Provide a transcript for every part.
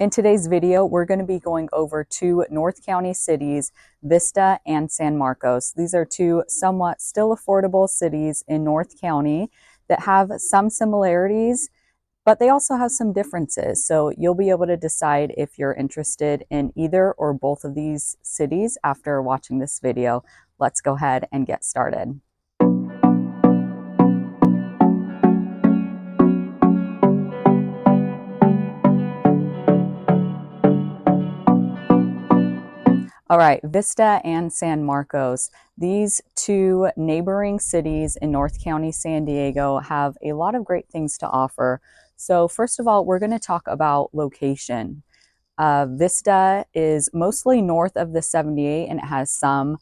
In today's video, we're going to be going over two North County cities, Vista and San Marcos. These are two somewhat still affordable cities in North County that have some similarities, but they also have some differences. So you'll be able to decide if you're interested in either or both of these cities after watching this video. Let's go ahead and get started. All right, Vista and San Marcos. These two neighboring cities in North County, San Diego, have a lot of great things to offer. So first of all, we're going to talk about location. Vista is mostly north of the 78 and it has some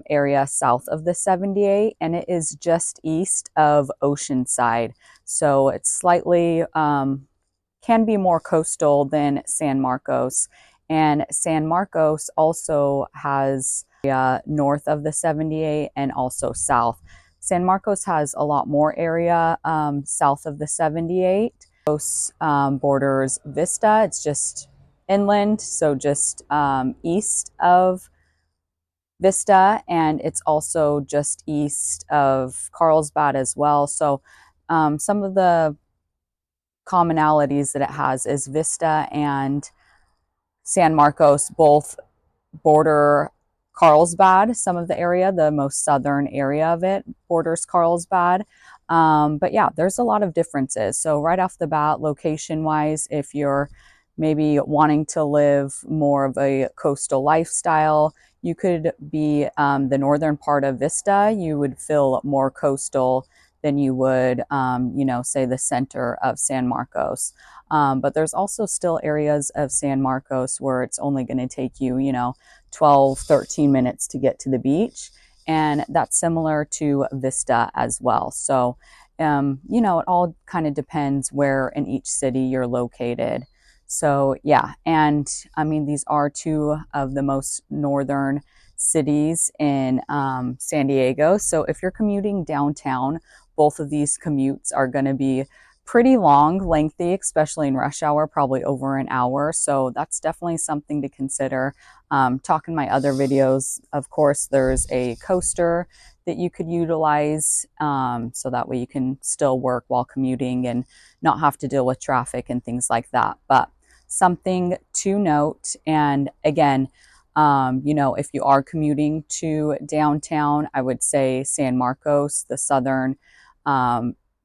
area south of the 78, and it is just east of Oceanside. So it's slightly, can be more coastal than San Marcos. And San Marcos also has north of the 78 and also south. San Marcos has a lot more area south of the 78. Borders Vista. It's just inland, so just east of Vista, and it's also just east of Carlsbad as well. So some of the commonalities that it has is Vista and San Marcos both border Carlsbad, some of the area, the most southern area of it borders Carlsbad. But yeah, there's a lot of differences. So right off the bat, location-wise, if you're maybe wanting to live more of a coastal lifestyle, you could be the northern part of Vista. You would feel more coastal than you would, say the center of San Marcos. But there's also still areas of San Marcos where it's only going to take you, 12, 13 minutes to get to the beach. And that's similar to Vista as well. So, it all kind of depends where in each city you're located. So, yeah. And I mean, these are two of the most northern cities in San Diego. So if you're commuting downtown, both of these commutes are going to be pretty long, lengthy, especially in rush hour, probably over an hour. So that's definitely something to consider. Talking my other videos, of course, there's a coaster that you could utilize, so that way you can still work while commuting and not have to deal with traffic and things like that. But something to note, and again, if you are commuting to downtown, I would say San Marcos, the southern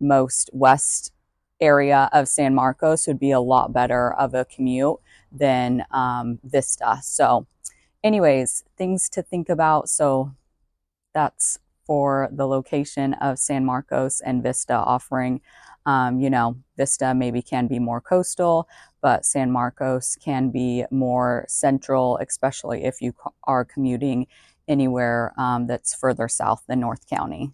most west area of San Marcos, would be a lot better of a commute than Vista. So anyways, things to think about. So that's for the location of San Marcos and Vista offering. Vista maybe can be more coastal, but San Marcos can be more central, especially if you are commuting anywhere that's further south than North County.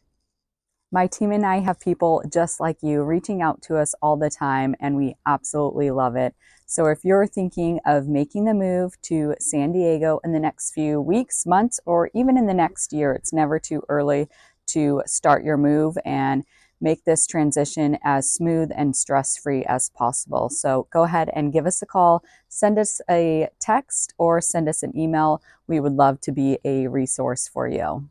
My team and I have people just like you reaching out to us all the time, and we absolutely love it. So if you're thinking of making the move to San Diego in the next few weeks, months, or even in the next year, it's never too early to start your move and make this transition as smooth and stress-free as possible. So go ahead and give us a call, send us a text, or send us an email. We would love to be a resource for you.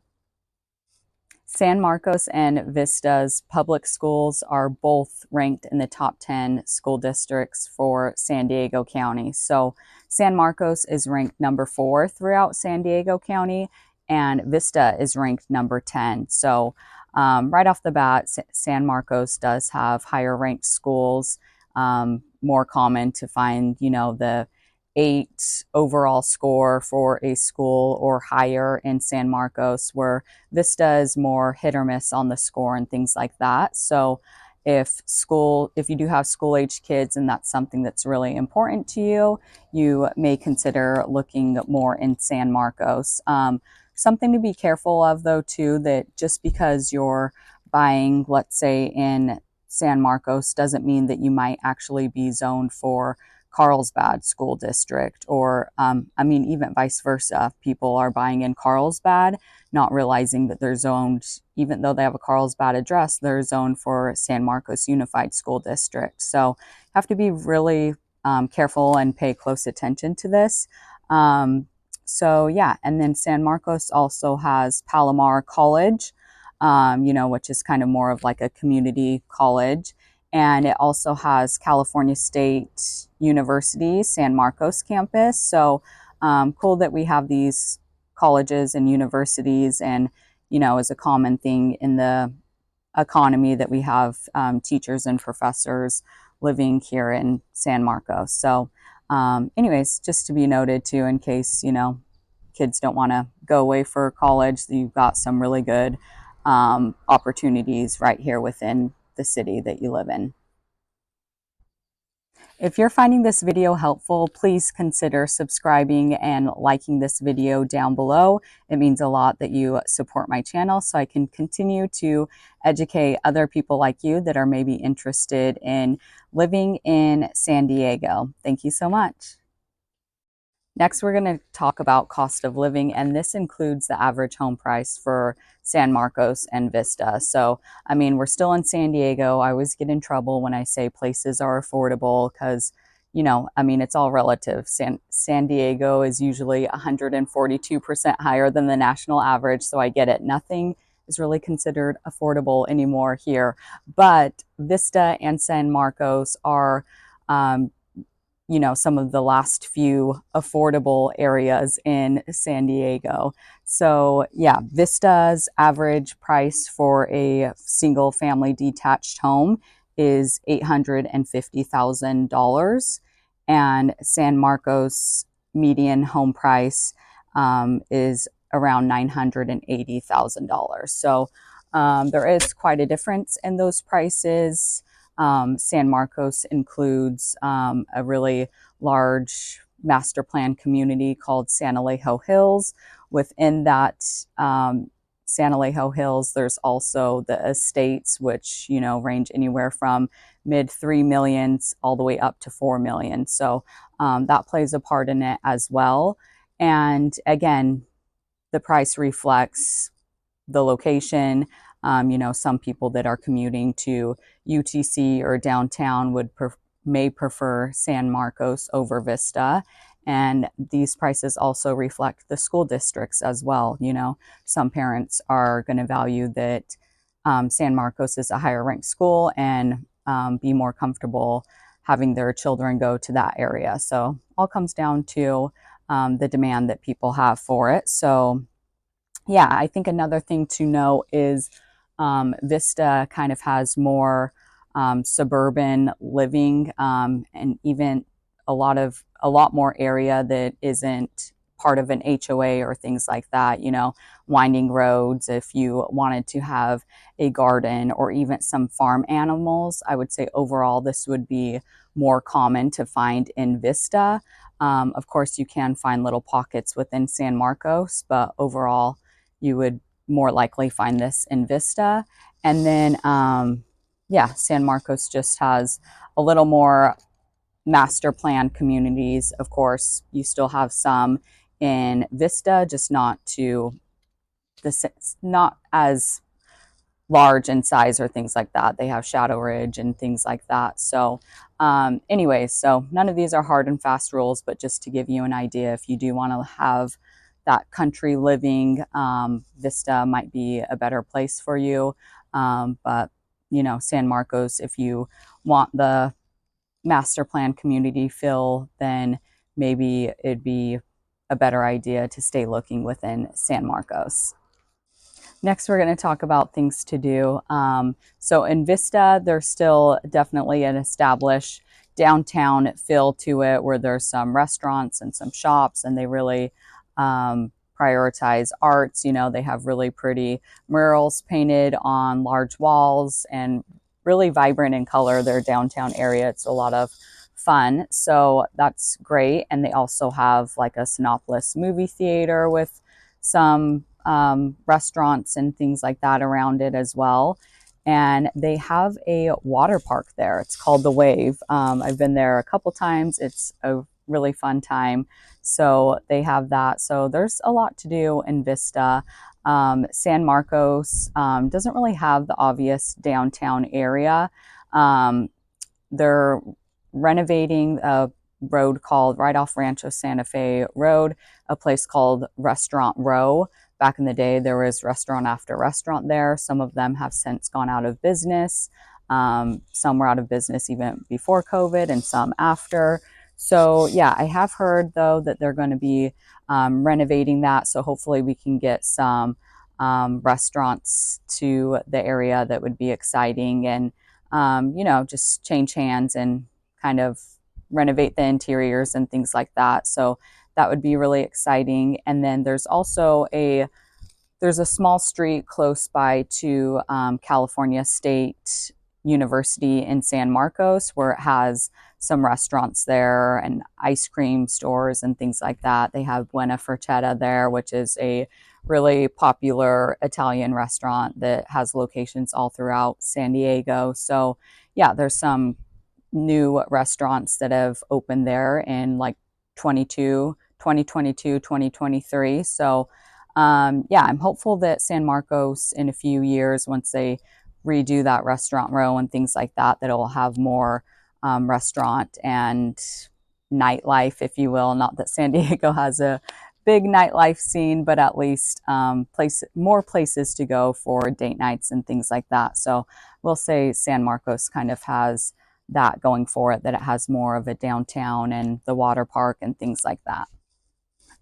San Marcos and Vista's public schools are both ranked in the top 10 school districts for San Diego County. So San Marcos is ranked number 4 throughout San Diego County, and Vista is ranked number 10. So right off the bat, San Marcos does have higher ranked schools, more common to find, the 8 overall score for a school or higher in San Marcos, where Vista is more hit or miss on the score and things like that. So if you do have school age kids and that's something that's really important to you, you may consider looking more in San Marcos. Something to be careful of though too, that just because you're buying, let's say in San Marcos, doesn't mean that you might actually be zoned for Carlsbad school district, or even vice versa. People are buying in Carlsbad, not realizing that they're zoned, even though they have a Carlsbad address, they're zoned for San Marcos Unified School District. So have to be really careful and pay close attention to this. So yeah, and then San Marcos also has Palomar College, which is kind of more of like a community college. And it also has California State University, San Marcos campus. So cool that we have these colleges and universities, and, is a common thing in the economy that we have teachers and professors living here in San Marcos. So anyways, just to be noted too, in case, kids don't want to go away for college, you've got some really good opportunities right here within the city that you live in. If you're finding this video helpful, please consider subscribing and liking this video down below. It means a lot that you support my channel so I can continue to educate other people like you that are maybe interested in living in San Diego. Thank you so much. Next, we're going to talk about cost of living, and this includes the average home price for San Marcos and Vista. So, I mean, we're still in San Diego. I always get in trouble when I say places are affordable because, it's all relative. San Diego is usually 142% higher than the national average, so I get it. Nothing is really considered affordable anymore here. But Vista and San Marcos are some of the last few affordable areas in San Diego. So yeah, Vista's average price for a single family detached home is $850,000, and San Marcos median home price is around $980,000. So there is quite a difference in those prices. San Marcos includes a really large master plan community called San Alejo Hills. Within that San Alejo Hills, there's also the estates, which, range anywhere from mid 3 millions all the way up to 4 million. So that plays a part in it as well. And again, the price reflects the location. Some people that are commuting to UTC or downtown may prefer San Marcos over Vista. And these prices also reflect the school districts as well. Some parents are going to value that San Marcos is a higher ranked school and be more comfortable having their children go to that area. So all comes down to the demand that people have for it. So yeah, I think another thing to know is Vista kind of has more suburban living, and even a lot more area that isn't part of an HOA or things like that, winding roads. If you wanted to have a garden or even some farm animals, I would say overall this would be more common to find in Vista. Of course, you can find little pockets within San Marcos, but overall you would more likely find this in Vista. And then, San Marcos just has a little more master plan communities. Of course, you still have some in Vista, just not as large in size or things like that. They have Shadow Ridge and things like that. So anyways, so none of these are hard and fast rules, but just to give you an idea, if you do want to have that country living, Vista might be a better place for you. But, San Marcos, if you want the master plan community feel, then maybe it'd be a better idea to stay looking within San Marcos. Next, we're going to talk about things to do. So in Vista, there's still definitely an established downtown feel to it, where there's some restaurants and some shops, and they really prioritize arts. They have really pretty murals painted on large walls and really vibrant in color. Their downtown area, it's a lot of fun. So that's great. And they also have like a Sinopolis movie theater with some restaurants and things like that around it as well. And they have a water park there. It's called The Wave. I've been there a couple times. It's a really fun time. So they have that. So there's a lot to do in Vista. San Marcos doesn't really have the obvious downtown area. They're renovating a road called, right off Rancho Santa Fe Road, a place called Restaurant Row. Back in the day, there was restaurant after restaurant there. Some of them have since gone out of business. Some were out of business even before COVID and some after. So yeah, I have heard though that they're going to be renovating that. So hopefully we can get some restaurants to the area. That would be exciting, and just change hands and kind of renovate the interiors and things like that. So that would be really exciting. And then there's also there's a small street close by to California State University in San Marcos, where it has some restaurants there and ice cream stores and things like that. They have Buena Forchetta there, which is a really popular Italian restaurant that has locations all throughout San Diego. So yeah, there's some new restaurants that have opened there in like 2022, 2023. So yeah, I'm hopeful that San Marcos in a few years, once they redo that restaurant row and things like that, that it'll have more restaurant and nightlife, if you will. Not that San Diego has a big nightlife scene, but at least more places to go for date nights and things like that. So we'll say San Marcos kind of has that going for it, that it has more of a downtown and the water park and things like that.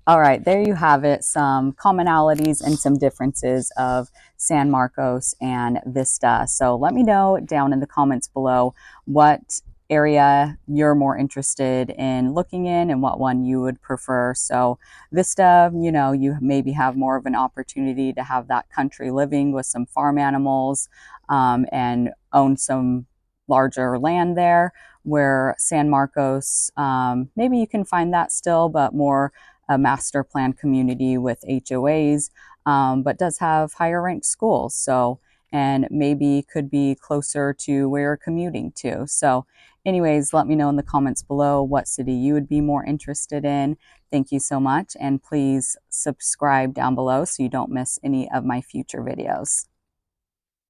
All right, there you have it. Some commonalities and some differences of San Marcos and Vista. So let me know down in the comments below what area you're more interested in looking in and what one you would prefer. So Vista, you maybe have more of an opportunity to have that country living with some farm animals and own some larger land there, where San Marcos, maybe you can find that still, but more a master plan community with HOAs, but does have higher ranked schools. So, and maybe could be closer to where you're commuting to. So anyways, let me know in the comments below what city you would be more interested in. Thank you so much. And please subscribe down below so you don't miss any of my future videos.